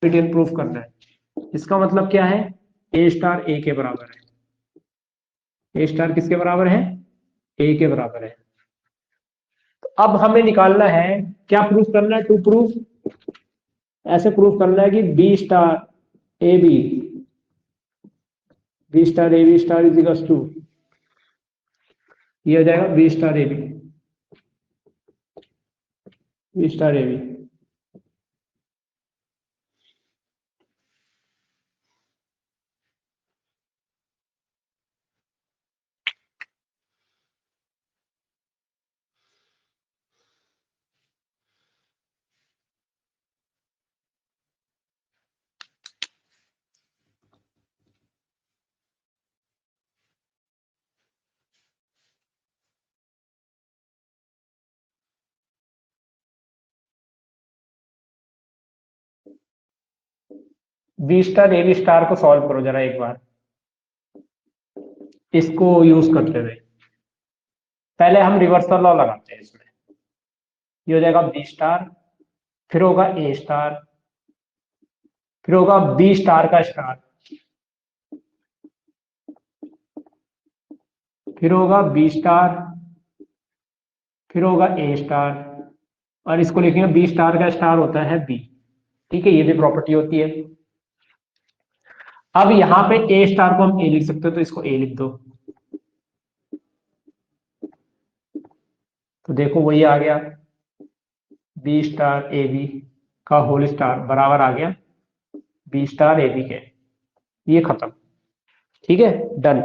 Hermitian proof करना है। इसका मतलब क्या है, ए स्टार ए के बराबर है। ए स्टार किसके बराबर है, ए के बराबर है। तो अब हमें निकालना है, क्या प्रूफ करना है, टू प्रूफ, ऐसे प्रूफ करना है कि B star A B, B star A B star is equal to, ये हो जाएगा B star A B, B star A B. B star A B star को सॉल्व करो जरा एक बार, इसको यूज करते हुए। पहले हम रिवर्सल लॉ लगाते हैं इसमें। ये हो जाएगा बी स्टार, फिर होगा ए स्टार, फिर होगा बी स्टार का स्टार, फिर होगा बी स्टार, फिर होगा ए स्टार, और इसको लिखेंगे बी स्टार का स्टार होता है बी। ठीक है, ये भी प्रॉपर्टी होती है। अब यहां पे ए स्टार को हम ए लिख सकते हो, तो इसको ए लिख दो। तो देखो वही आ गया, बी स्टार ए बी का होल स्टार बराबर आ गया बी स्टार ए बी के। ये खत्म। ठीक है, डन।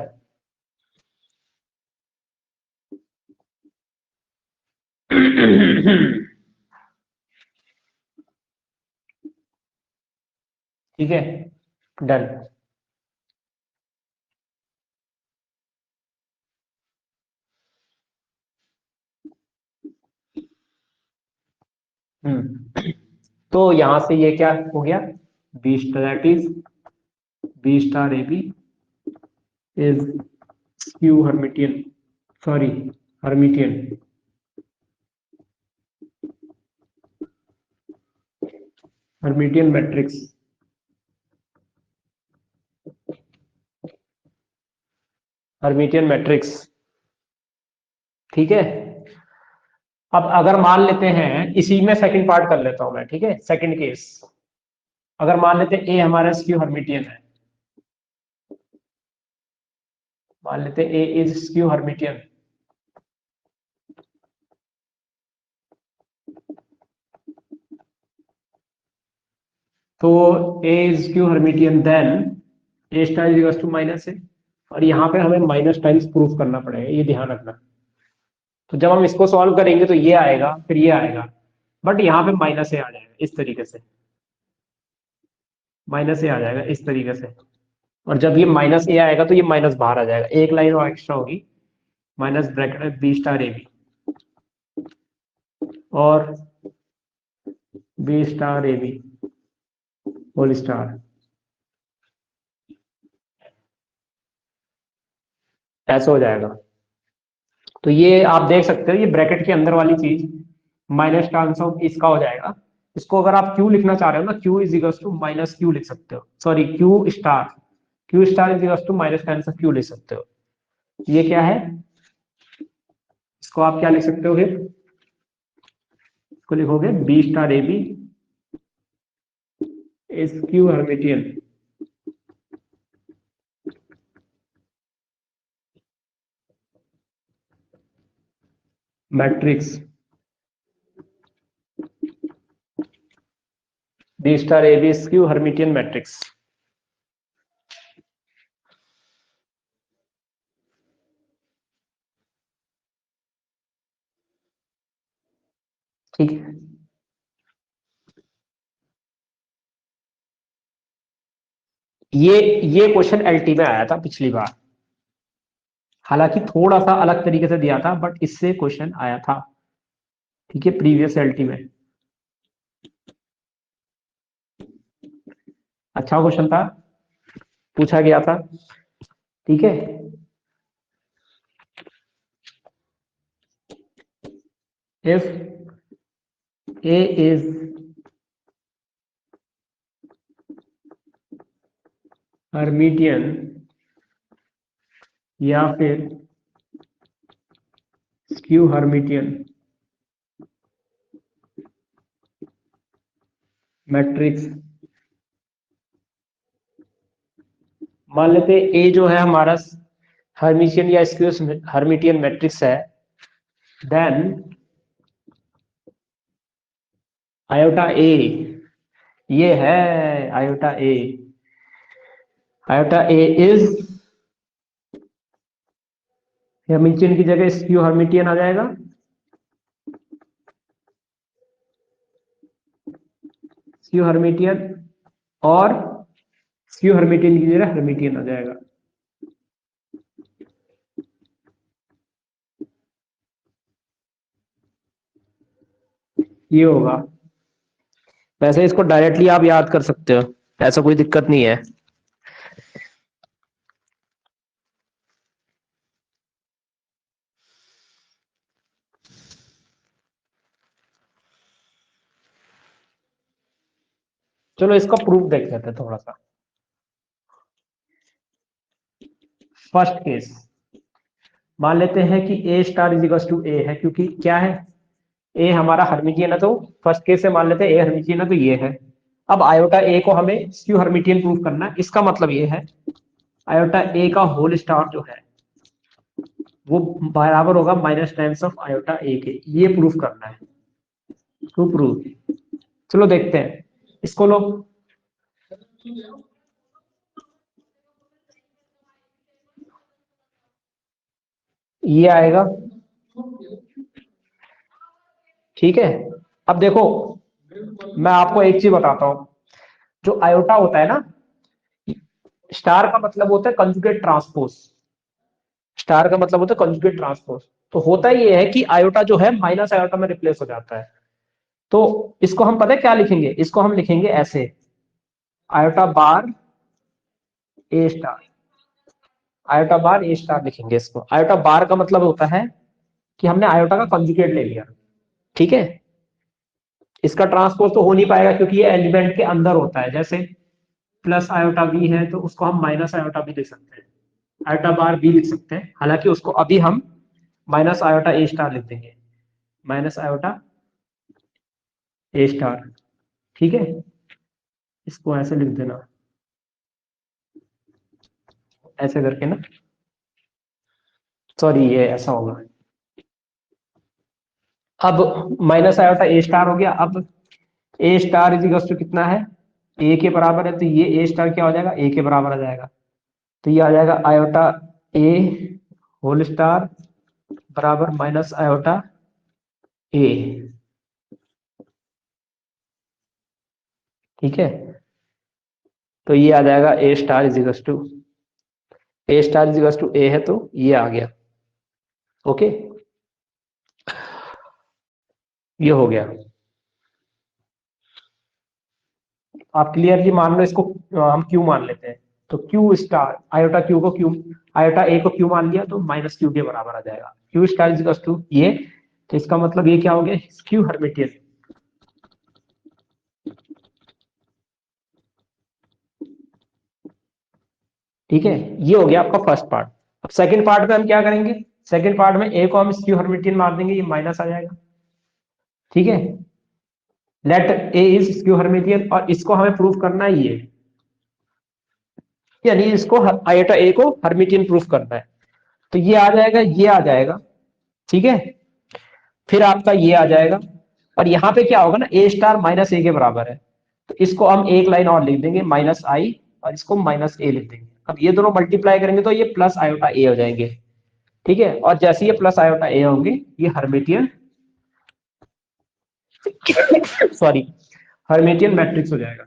ठीक है, डन। तो यहां से ये क्या हो गया, B star is, B star A B is skew Hermitian, sorry Hermitian, Hermitian matrix, Hermitian matrix. ठीक है। अब अगर मान लेते हैं, इसी में सेकंड पार्ट कर लेता हूं मैं, ठीक है, सेकंड केस। अगर मान लेते हैं ए हमारा स्क्यू हर्मिटियन है, मान लेते हैं ए इज स्क्यू हर्मिटियन, तो A is skew Hermitian, then A star is equal to minus A, और यहाँ पे हमें माइनस टाइम्स प्रूफ करना पड़ेगा, ये ध्यान रखना। तो जब हम इसको सॉल्व करेंगे तो ये आएगा, फिर ये आएगा, बट यहाँ पे माइनस ए आ जाएगा इस तरीके से, माइनस ए आ जाएगा इस तरीके से। और जब ये माइनस ए आएगा तो ये माइनस बाहर आ जाएगा, एक लाइन और एक्स्ट्रा होगी, माइनस ब्रैकेट में बी स्टार ए बी और B star A B whole star, ऐसा हो जाएगा। तो ये आप देख सकते हो, ये ब्रैकेट के अंदर वाली चीज माइनस का आंसर इसका हो जाएगा। इसको अगर आप क्यू लिखना चाह रहे हो ना, Q is equal to minus Q लिख सकते हो, sorry Q star, Q star is equal to minus का आंसर क्यू लिख सकते हो। ये क्या है, इसको आप क्या लिख सकते हो, फिर इसको लिखोगे B star A B is skew Hermitian matrix, B star A B is skew Hermitian matrix. ठीक है, ये क्वेश्चन एलटी में आया था पिछली बार, हालांकि थोड़ा सा अलग तरीके से दिया था, बट इससे क्वेश्चन आया था। ठीक है, प्रीवियस एलटी में अच्छा क्वेश्चन था, पूछा गया था। ठीक है, इफ ए इज हर्मिटियन या फिर स्क्यू हर्मिटियन मैट्रिक्स। मान लेते हैं ए जो है हमारा हर्मिटियन या स्क्यू हर्मिटियन मैट्रिक्स है, देन आयोटा ए, ये है iota A, iota A is Hermitian की जगह स्क्यू हर्मिटियन आ जाएगा, स्क्यू हर्मिटियन, और स्क्यू हर्मिटियन की जगह हर्मिटियन आ जाएगा। ये होगा। वैसे इसको डायरेक्टली आप याद कर सकते हो, ऐसा कोई दिक्कत नहीं है। चलो इसका प्रूफ देख लेते हैं थोड़ा सा। फर्स्ट केस मान लेते हैं कि ए star is equal to A है, क्योंकि क्या है, ए हमारा हर्मिटियन है, तो फर्स्ट केस से मान लेते हैं ए हर्मिटियन है, तो ये है। अब आयोटा ए को हमें स्क्यू हर्मिटियन प्रूफ करना है। इसका मतलब ये है आयोटा ए का होल स्टार जो है वो बराबर होगा माइनस टाइम्स ऑफ आयोटा ए के, ये प्रूफ करना है। टू प्रूफ, चलो देखते हैं इसको लो। ये आएगा, ठीक है। अब देखो मैं आपको एक चीज बताता हूं, जो आयोटा होता है ना, स्टार का मतलब होता है कंजुगेट ट्रांसपोज, स्टार का मतलब होता है कंजुगेट ट्रांसपोज। तो होता ये है कि आयोटा जो है माइनस आयोटा में रिप्लेस हो जाता है। तो इसको हम पता है क्या लिखेंगे, इसको हम लिखेंगे ऐसे, आयोटा बार ए स्टार, आयोटा बार ए स्टार लिखेंगे इसको। आयोटा बार का मतलब होता है कि हमने आयोटा का कंजुगेट ले लिया, ठीक है। इसका ट्रांसपोज तो हो नहीं पाएगा क्योंकि ये एलिमेंट के अंदर होता है, जैसे प्लस आयोटा बी है तो उसको हम माइनस आयोटा भी लिख सकते हैं, आयोटा बार बी लिख सकते हैं, हालांकि उसको अभी हम माइनस आयोटा ए स्टार लिख देंगे, माइनस आयोटा ए स्टार, ठीक है। इसको ऐसे लिख देना, ऐसे करके ना, सॉरी ये ऐसा होगा। अब माइनस आयोटा ए स्टार हो गया। अब ए स्टार इज इक्वल टू कितना है, ए के बराबर है, तो ये ए स्टार क्या हो जाएगा, ए के बराबर आ जाएगा। तो ये आ जाएगा आयोटा ए होल स्टार बराबर माइनस आयोटा ए, ठीक है। तो ये आ जाएगा A star is equal to, A star is equal to A है, तो ये आ गया, ओके। ये हो गया। आप क्लियरली मान लो इसको, हम क्यू मान लेते हैं, तो क्यू स्टार आयोटा क्यू को क्यू, आयोटा ए को क्यू मान लिया तो माइनस क्यू के बराबर आ जाएगा, Q star is equal to ये। तो इसका मतलब ये क्या हो गया, क्यू हर्मिटियन, ठीक है। ये हो गया आपका फर्स्ट पार्ट। अब सेकंड पार्ट में हम क्या करेंगे, सेकंड पार्ट में ए को हम स्क्यू हर्मिटियन मार देंगे, ये माइनस आ जाएगा, ठीक है। Let A is skew Hermitian, और इसको हमें प्रूफ करना है ये, यानी इसको आयोटा ए को हर्मिटियन प्रूफ करना है। तो ये आ जाएगा, ये आ जाएगा, ठीक है। फिर आपका ये आ जाएगा, और यहां पे क्या होगा ना, ए स्टार माइनस ए के बराबर है, तो इसको हम एक लाइन और लिख देंगे माइनस आई, और इसको माइनस ए लिख देंगे। अब ये दोनों मल्टीप्लाई करेंगे तो ये प्लस आयोटा ए हो जाएंगे, ठीक है। और जैसे ये प्लस आयोटा ए होंगे, ये हर्मिटियन सॉरी हर्मिटियन मैट्रिक्स हो जाएगा,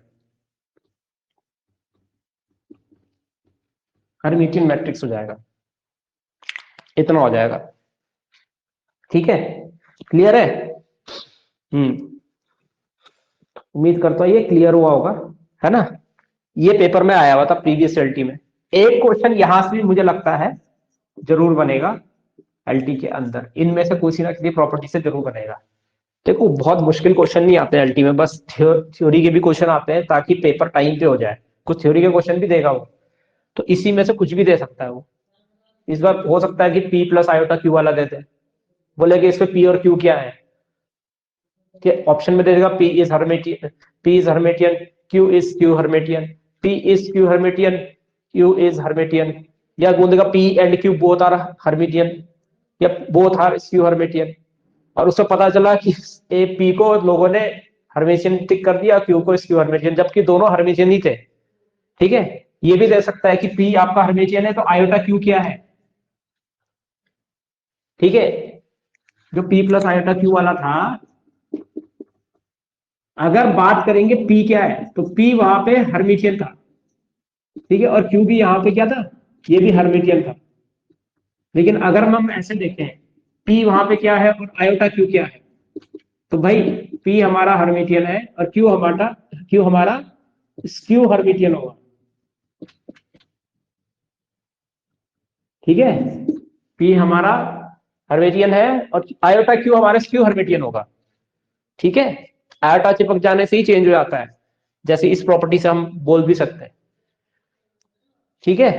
हर्मिटियन मैट्रिक्स हो जाएगा, इतना हो जाएगा, ठीक है। क्लियर है? उम्मीद करता हूं ये क्लियर हुआ होगा, है ना। ये पेपर में आया हुआ था प्रीवियस एलटी में। एक क्वेश्चन यहां से भी मुझे लगता है जरूर बनेगा एलटी के अंदर, इनमें से किसी ना किसी प्रॉपर्टी से जरूर बनेगा। देखो बहुत मुश्किल क्वेश्चन नहीं आते एलटी में, बस थ्योरी के भी क्वेश्चन आते हैं ताकि पेपर टाइम पे हो जाए। कुछ थ्योरी के क्वेश्चन भी देगा वो, तो इसी में से कुछ भी दे सकता है वो। इस बार हो सकता है कि पी प्लस आयोटा क्यू वाला दे दे, बोले कि इसमें पी और क्यू क्या है, कि ऑप्शन में दे देगा P is Hermitian, P is Hermitian, Q Hermitian, P is Q Hermitian, Q is Hermitian, या बोलेगा P and Q both are Hermitian, या बोथ आर स्क्यू हर्मेटियन। और उससे पता चला कि ए पी को लोगों ने हर्मेटियन टिक कर दिया, क्यू को स्क्यू हर्मेटियन, जबकि दोनों हर्मेटियन ही थे। ठीक है, ये भी दे सकता है कि पी आपका हर्मेटियन है तो आयोटा क्यू क्या है। ठीक है, जो पी प्लस आयोटा क्यू वाला था, अगर बात करेंगे पी क्या है तो पी वहां पे हर्मिटियन था। ठीक है, और क्यू भी यहाँ पे क्या था, ये भी हर्मिटियन था। लेकिन अगर हम ऐसे देखें, पी वहां पे क्या है और आयोटा क्यू क्या है, तो भाई पी हमारा हर्मिटियन है और क्यू हमारा स्क्यू हर्मिटियन होगा। ठीक है, पी हमारा हर्मिटियन है और आयोटा क्यू हमारा स्क्यू हर्मिटियन होगा। ठीक है, आयोटा चिपक जाने से ही चेंज हो जाता है, जैसे इस प्रॉपर्टी से हम बोल भी सकते हैं। ठीक है,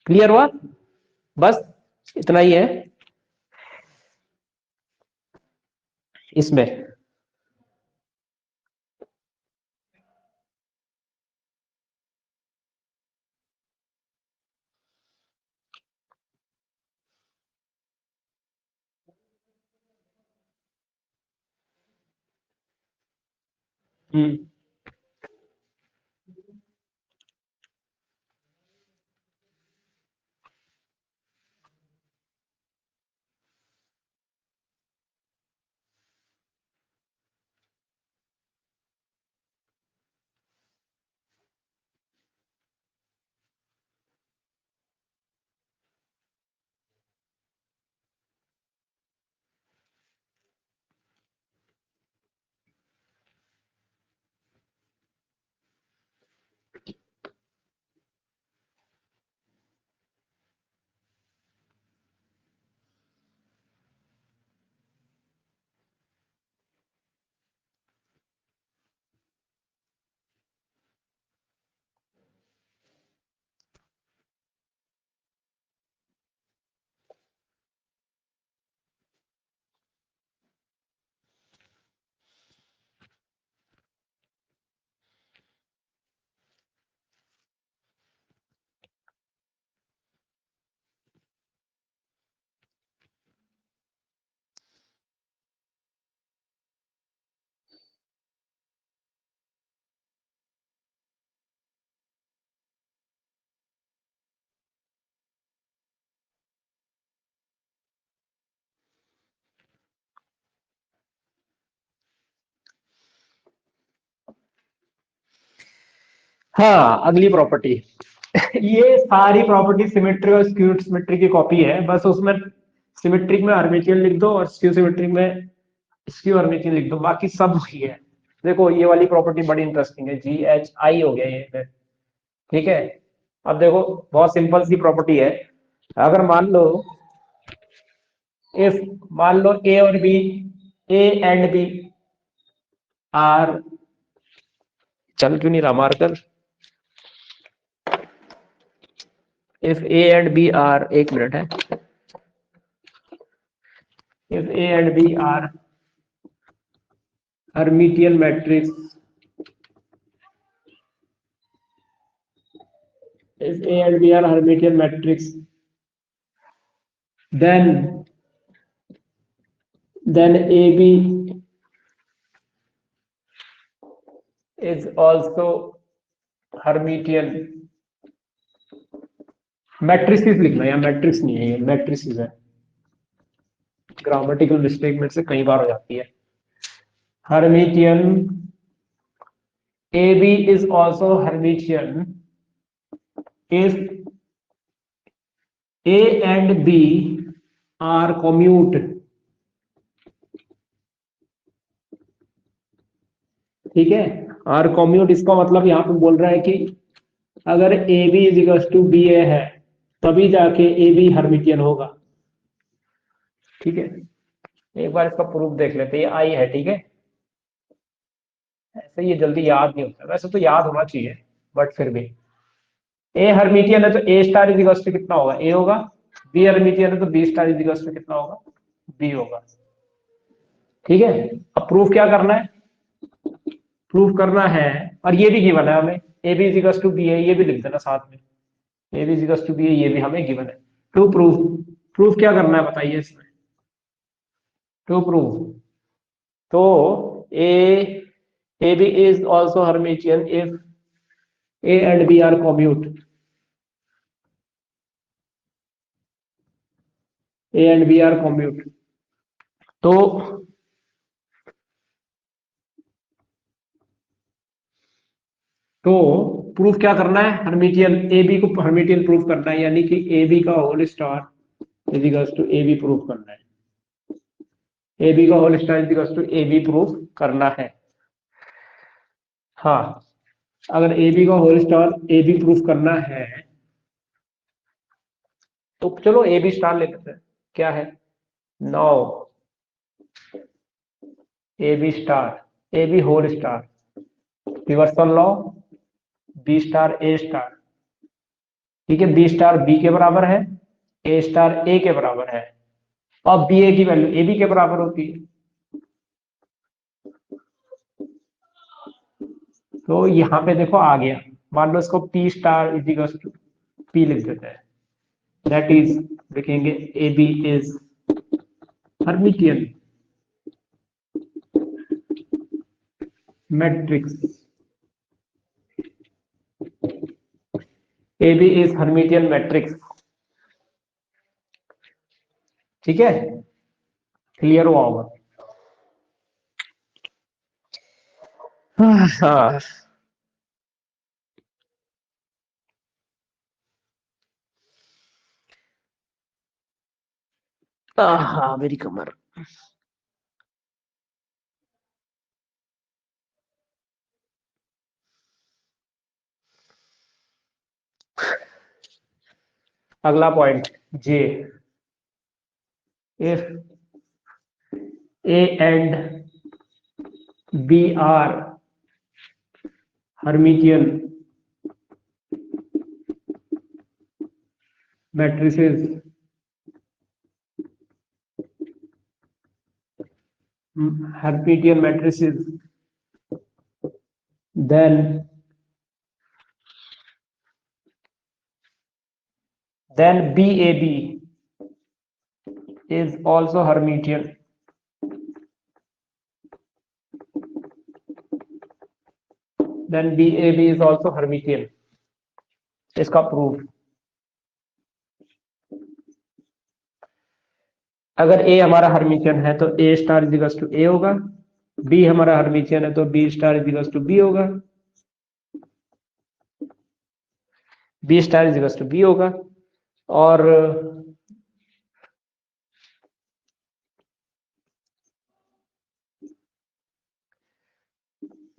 क्लियर हुआ, बस इतना ही है इसमें। हम्म। हाँ, अगली प्रॉपर्टी ये सारी प्रॉपर्टी सिमेट्री और स्क्यू सिमेट्री की कॉपी है, बस उसमें सिमेट्रिक में हर्मिटियन लिख दो और स्क्यू सिमेट्रिक में स्क्यू हर्मिटियन लिख दो, बाकी सब वही है। देखो ये वाली प्रॉपर्टी बड़ी इंटरेस्टिंग है, जी एच आई हो गया ये। ठीक है, अब देखो बहुत सिंपल सी प्रॉपर्टी है। अगर मान लो इफ, मान लो ए और B, A and B are, चल क्यों नहीं रहा marker, if A and B are, एक मिनट है, if A and B are Hermitian matrix, if A and B are Hermitian matrix, then AB is also Hermitian। Matrices लिखना, या matrix नहीं है, ये मैट्रिसेस है, ग्रामेटिकल मिस्टेक में से कई बार हो जाती है। Hermitian, AB is also Hermitian if A and B are commute। ठीक है, आर कॉम्यूट, इसका मतलब यहाँ पे बोल रहा है कि अगर A B is equal to B A है तभी जाके ए बी हर्मिटियन होगा। ठीक है, एक बार इसका प्रूफ देख लेते हैं, ये आई है। ठीक है, ऐसे ये जल्दी याद नहीं होता, वैसे तो याद होना चाहिए बट फिर भी ए हर्मिटियन है तो A star is equal to कितना होगा, ए होगा। बी हर्मिटियन है तो B star is equal to कितना होगा, बी होगा। ठीक है, अब प्रूफ क्या करना है, प्रूफ करना है, और ये भी गिवन है हमें, A B is equal to B है, ये भी लिख देना साथ में, A B is equal to B है, ये भी हमें गिवन है। टू प्रूफ, प्रूफ क्या करना है बताइए इसमें, टू प्रूफ, तो A B is also Hermitian if A and B are commute, A and B are commute, तो प्रूफ क्या करना है, हर्मिटियन, ए बी को हर्मिटियन प्रूफ करना है, यानी कि ए बी का whole star is equal to A B proof करना है, ए बी का whole star is equal to A B proof करना है। हाँ, अगर ए बी का whole star A B proof करना है तो चलो ए बी स्टार ले लेते हैं, क्या है, 9 A B star, A B whole star, reversal law, B star A star, ठीक है, बी स्टार बी के बराबर है, ए स्टार ए के बराबर है, और बी ए की वैल्यू ए बी के बराबर होती है। तो यहाँ पे देखो आ गया, मान लो इसको P star is equal to P लिख देते हैं, दैट इज लिखेंगे A B is Hermitian matrix, A B is Hermitian matrix. ठीक है, क्लियर हुआ होगा। हाँ, हाँ मेरी कमर, अगला point J, if A and B are Hermitian matrices, Hermitian matrices, then BAB is also Hermitian. Then BAB is also Hermitian. इसका प्रूफ, अगर A हमारा हर्मिटियन है तो A star is equal to A होगा, B हमारा Hermitian है तो B star is equal to B होगा, B star is equal to B होगा, और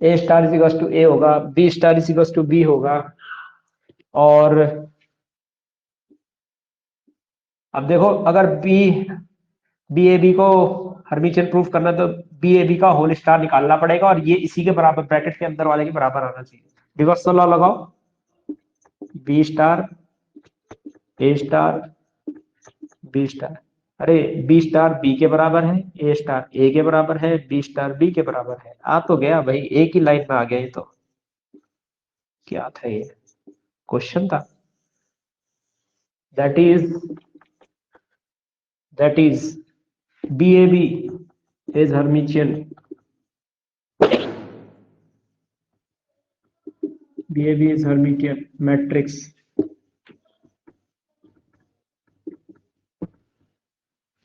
A star is equal to A होगा, B star is equal to B होगा, और अब देखो अगर BAB को हर्मिटियन प्रूफ करना तो BAB का होल स्टार निकालना पड़ेगा, और ये इसी के बराबर, ब्रैकेट के अंदर वाले के बराबर आना चाहिए। रिवर्सल लॉ लगाओ, B star A star B star, अरे B स्टार B के बराबर है, A स्टार A के बराबर है, B स्टार B के बराबर है, आ तो गया भाई, एक ही लाइन में आ गया। ये तो क्या था, ये क्वेश्चन था। That is BAB is Hermitian, BAB is Hermitian matrix।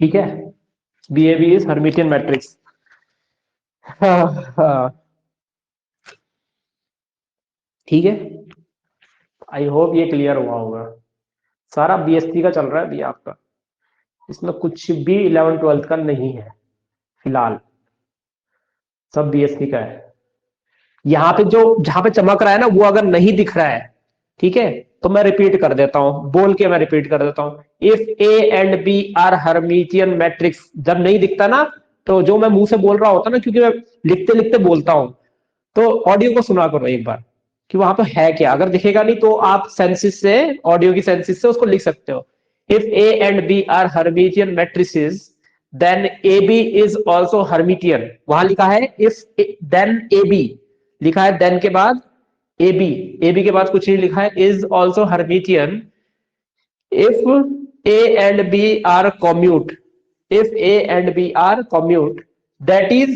ठीक है, BAB is Hermitian matrix। ठीक है, आई होप ये क्लियर हुआ होगा। सारा BSc का चल रहा है अभी आपका, इसमें कुछ भी 11th-12th का नहीं है फिलहाल, सब BSc का है। यहाँ पे जो जहां पे चमक रहा है ना, वो अगर नहीं दिख रहा है, ठीक है, तो मैं रिपीट कर देता हूं, बोल के मैं रिपीट कर देता हूं, if A and B are Hermitian matrix, जब नहीं दिखता ना, तो जो मैं मुंह से बोल रहा होता ना, क्योंकि मैं लिखते लिखते बोलता हूं, तो ऑडियो को सुना करो एक बार। कि वहां पे है क्या। अगर दिखेगा नहीं तो आप सेंसिस से, ऑडियो की सेंसिस से उसको लिख सकते हो। If A and B are Hermitian matrices then A B is also Hermitian. वहां लिखा है इफ देन ए बी, लिखा है देन के बाद ए बी, ए बी के बाद कुछ नहीं लिखा है, is also Hermitian if a and b are commute, if a and b are commute, that is,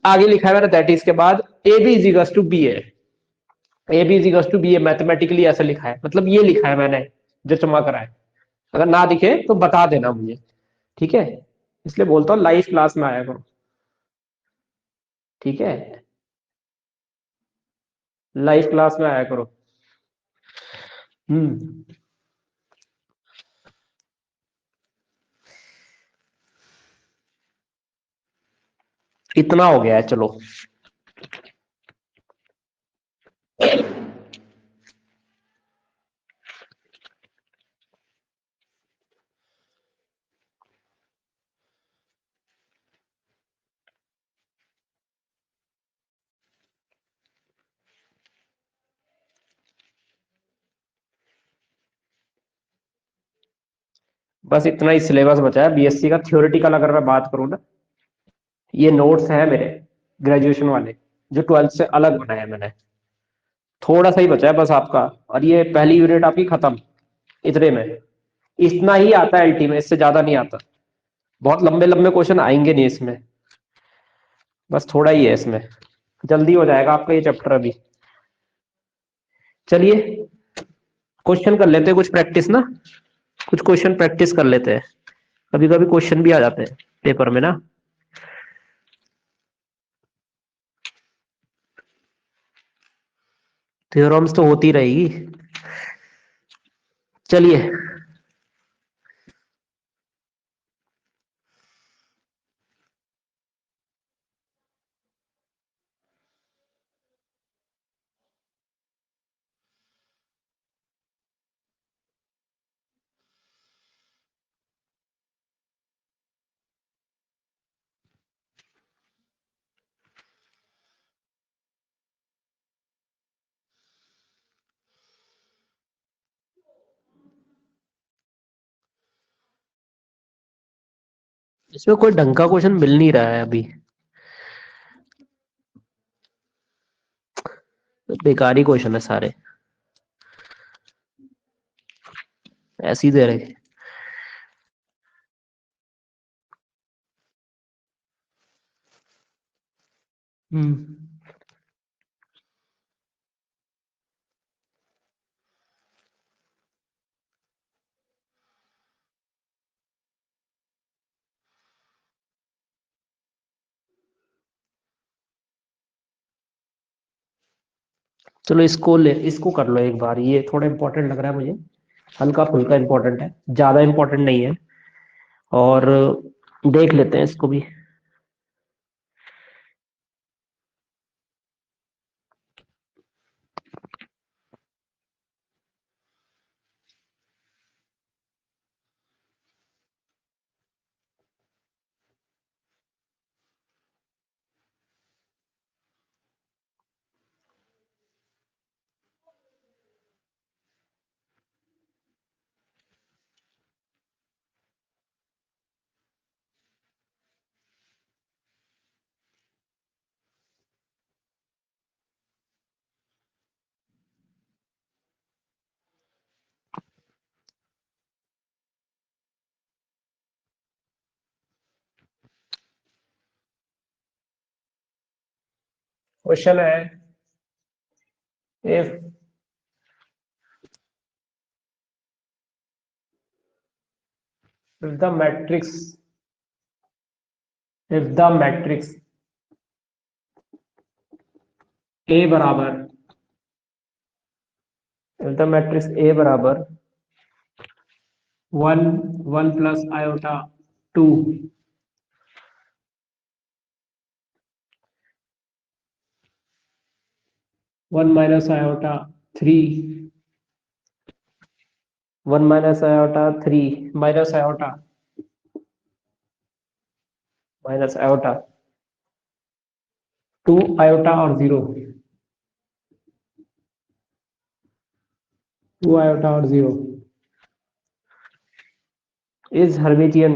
आगे लिखा है मैंने that is के बाद a b is equals to b है, a b is equals to b है, mathematically ऐसा लिखा है, मतलब ये लिखा है मैंने जो चमक रहा है। अगर ना दिखे तो बता देना मुझे, ठीक है। इसलिए बोलता हूँ लाइव क्लास में आया करो, ठीक है, लाइव क्लास में आया करो। हम्म। इतना हो गया है, चलो। बस इतना ही सिलेबस बचा है बीएससी का। थ्योरेटिकल अगर मैं बात करूँ ना, ये नोट्स हैं मेरे ग्रेजुएशन वाले, जो 12th से अलग बनाए हैं मैंने। थोड़ा सा ही बचा है बस आपका, और ये पहली यूनिट आपकी खत्म इतने में। इतना ही आता है एलटी में, इससे ज्यादा नहीं आता। बहुत लंबे लंबे क्वेश्चन आएंगे नहीं इसमें, बस थोड़ा ही है इसमें। जल्दी हो जाएगा आपका ये चैप्टर अभी। चलिए क्वेश्चन कर लेते हैं कुछ प्रैक्टिस ना, कुछ क्वेश्चन प्रैक्टिस कर लेते हैं। कभी कभी क्वेश्चन भी आ जाते हैं पेपर में ना। थ्योरम्स तो होती रहेगी। चलिए, इसमें कोई ढंग का क्वेश्चन मिल नहीं रहा है अभी, बेकारी क्वेश्चन है सारे, ऐसे ही दे रहे। हम्म। चलो इसको कर लो एक बार, ये थोड़ा इंपॉर्टेंट लग रहा है मुझे, हल्का फुल्का इंपॉर्टेंट है, ज्यादा इंपॉर्टेंट नहीं है। और देख लेते हैं इसको भी। क्वेश्चन है, if the matrix, if the matrix A बराबर, इफ द मैट्रिक्स ए बराबर 1 1 plus iota 2, 1 minus iota 3, 1 minus iota 3, minus iota, minus iota 2 iota और 0, 2 iota और 0 is Hermitian.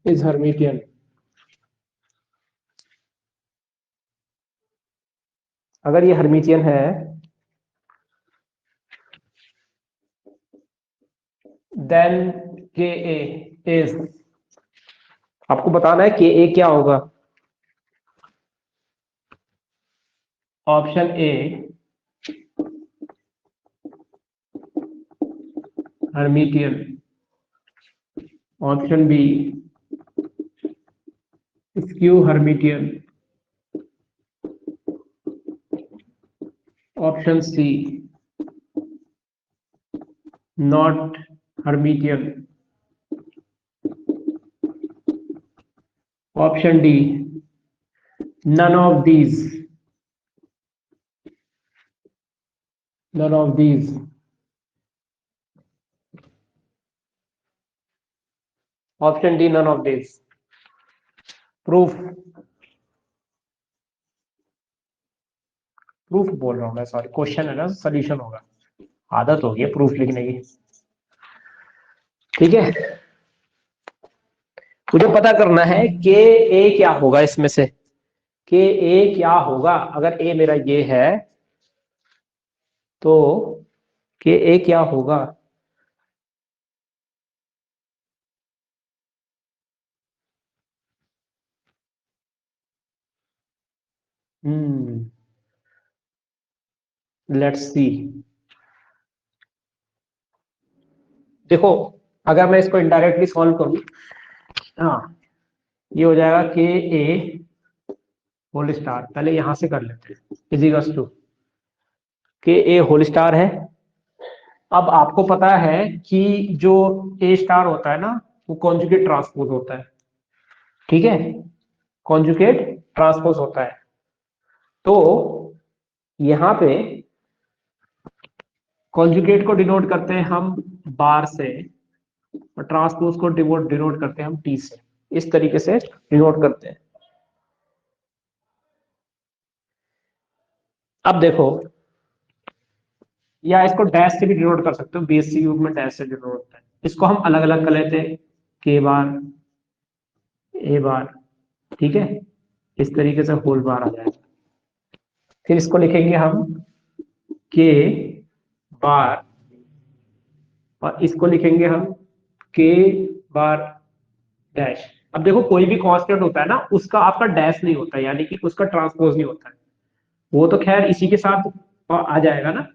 Is Hermitian. अगर ये हर्मिटियन है देन के ए इज, आपको बताना है के ए क्या होगा। Option A Hermitian, option B skew Hermitian, option C not Hermitian, option D none of these, none of these। Option D none of these। Proof, proof बोल रहा हूं मैं, सॉरी क्वेश्चन है ना, सोल्यूशन होगा, आदत होगी है प्रूफ लिखने की। ठीक है, मुझे पता करना है के ए क्या होगा इसमें से, के ए क्या होगा। अगर ए मेरा ये है तो के ए क्या होगा। Let's see. देखो अगर मैं इसको इनडायरेक्टली सॉल्व करूं, हाँ ये हो जाएगा के ए होल स्टार, पहले यहां से कर लेते हैं, इजिकल्स टू के ए होल स्टार है। अब आपको पता है कि जो ए स्टार होता है ना वो कॉन्जुगेट ट्रांसपोज होता है, ठीक है, कॉन्जुगेट ट्रांसपोज होता है। तो यहां पे कॉन्जुगेट को डिनोट करते हैं हम बार से और ट्रांसपोज को डिनोट करते हैं हम टी से, इस तरीके से डिनोट करते हैं। अब देखो, या इसको डैश से भी डिनोट कर सकते हो, बीएससी यूज में डैश से डिनोट होता है। इसको हम अलग अलग कर लेते हैं, के बार ए बार, ठीक है, इस तरीके से होल बार आ जाएगा। फिर इसको लिखेंगे हम के बार और इसको लिखेंगे हम के बार डैश। अब देखो कोई भी कांस्टेंट होता है ना उसका आपका डैश नहीं होता है, यानी कि उसका ट्रांसपोज नहीं होता है, वो तो खैर इसी के साथ आ जाएगा ना।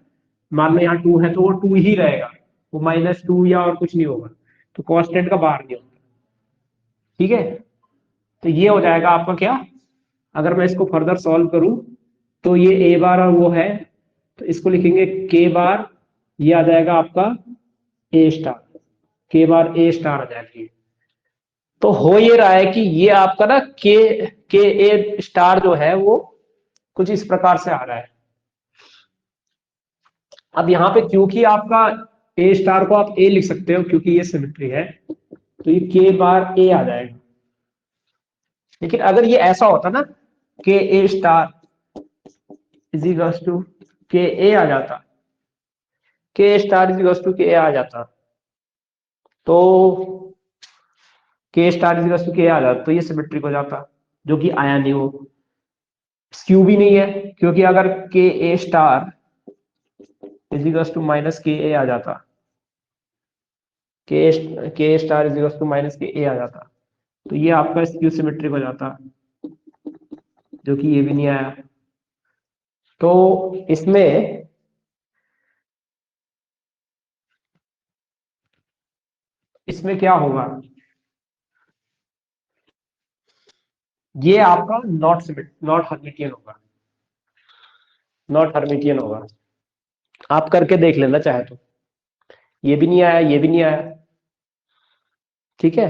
मान लो यहाँ 2 है तो वो 2 ही रहेगा, वो -2 या और कुछ नहीं होगा, तो कांस्टेंट का बार नहीं होता। ठीक है, तो ये हो जाएगा आपका क्या, अगर मैं इसको फर्दर सॉल्व करूं तो ये ए बार और वो है, तो इसको लिखेंगे के बार, ये आ जाएगा आपका ए स्टार, के बार ए स्टार आ जाएगा ये। तो हो ये रहा है कि ये आपका ना के ए स्टार जो है वो कुछ इस प्रकार से आ रहा है। अब यहाँ पे क्योंकि आपका ए स्टार को आप ए लिख सकते हो क्योंकि ये सिमेट्री है, तो ये के बार ए आ जाएगा। लेकिन अगर ये ऐसा होता ना के A star is equals to के ए आ जाता, K star is equals to के ए आ जाता, तो के स्टार इज इक्वल्स टू के आ जाता, तो ये सिमेट्रिक हो जाता, जो कि आया नहीं, वो स्क्यू भी नहीं है, क्योंकि अगर K A star is equals to minus K A आ जाता, K star is equals to minus K A आ जाता, तो ये आपका स्क्यू सिमेट्रिक हो जाता, जो कि ये भी नहीं आया। तो इसमें इसमें क्या होगा, ये आपका नॉट हर्मिटियन होगा, नॉट हर्मिटियन होगा। आप करके देख लेना चाहे तो, ये भी नहीं आया, ये भी नहीं आया, ठीक है,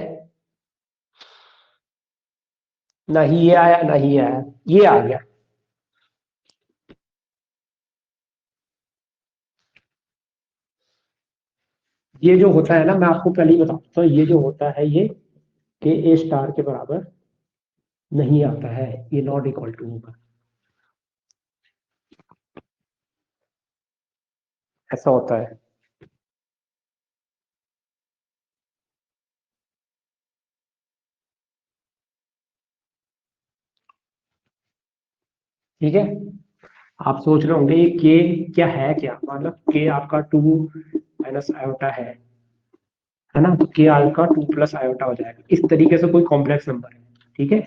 ना ही ये आया ना ही ये आया, ये आ गया। ये जो होता है ना, मैं आपको पहले ही बताता हूँ, ये जो होता है ये के ए स्टार के बराबर नहीं आता है, ये नॉट इक्वल टू होगा, ऐसा होता है। ठीक है, आप सोच रहे होंगे ये के क्या है, क्या मतलब के आपका टू माइनस आयोटा है ना, तो के आपका टू प्लस आयोटा हो जाएगा, इस तरीके से कोई कॉम्प्लेक्स नंबर है। ठीक है,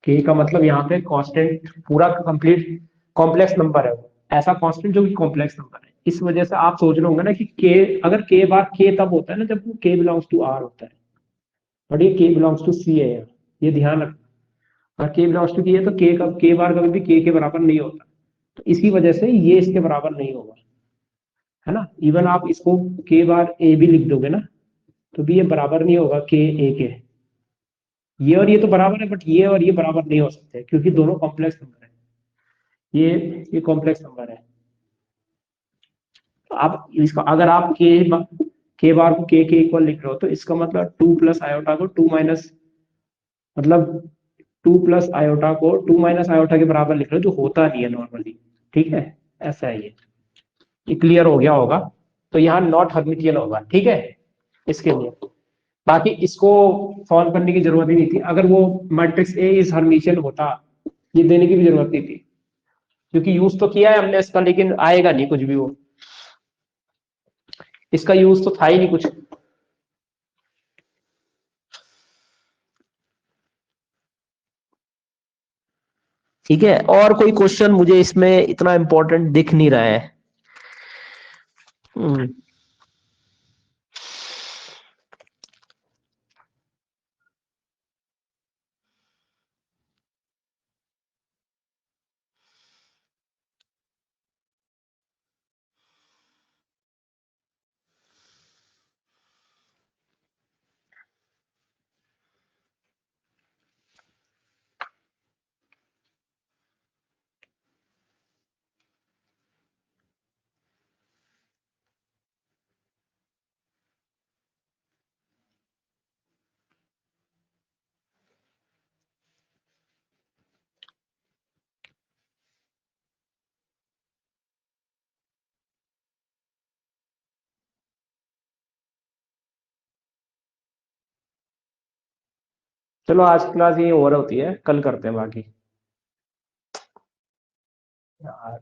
के का मतलब यहाँ पे कांस्टेंट पूरा कंप्लीट कॉम्प्लेक्स नंबर है वो, ऐसा कांस्टेंट जो कि कॉम्प्लेक्स नंबर है। इस वजह से आप सोच रहे होंगे ना कि के, अगर के बार के तब होता है ना जब वो के बिलोंग्स टू आर होता है, और ये के बिलोंग्स टू सी है यार, ये ध्यान रखना। अगर के बिलोंग्स टू की है तो के का के बार कभी भी के बराबर नहीं होता, तो इसी वजह से ये इसके बराबर नहीं होगा, है ना। इवन आप इसको के बार ए भी लिख दोगे ना, तो भी ये बराबर नहीं होगा के ए के, ये और ये तो बराबर है, बट ये और ये बराबर नहीं हो सकते क्योंकि दोनों कॉम्प्लेक्स नंबर है, ये कॉम्प्लेक्स नंबर है। तो आप इसका अगर आप के बार को के इक्वल लिख रहे हो, तो इसका मतलब टू प्लस आयोटा को टू माइनस, मतलब टू प्लस आयोटा को टू माइनस आयोटा के बराबर लिख रहे हो, जो होता नहीं है नॉर्मली। ठीक है, ऐसा है ये क्लियर हो गया होगा। तो यहाँ नॉट हर्मिटियन होगा, ठीक है, इसके लिए। बाकी इसको सॉल्व करने की जरूरत ही नहीं थी, अगर वो मैट्रिक्स ए इज हर्मिटियन होता, ये देने की भी जरूरत नहीं थी, क्योंकि यूज तो किया है हमने इसका, लेकिन आएगा नहीं कुछ भी, वो इसका यूज तो था ही नहीं कुछ। ठीक है, और कोई क्वेश्चन मुझे इसमें इतना इंपॉर्टेंट दिख नहीं रहा है। हम्म, चलो आज क्लास ये ओवर होती है, कल करते हैं बाकी। यार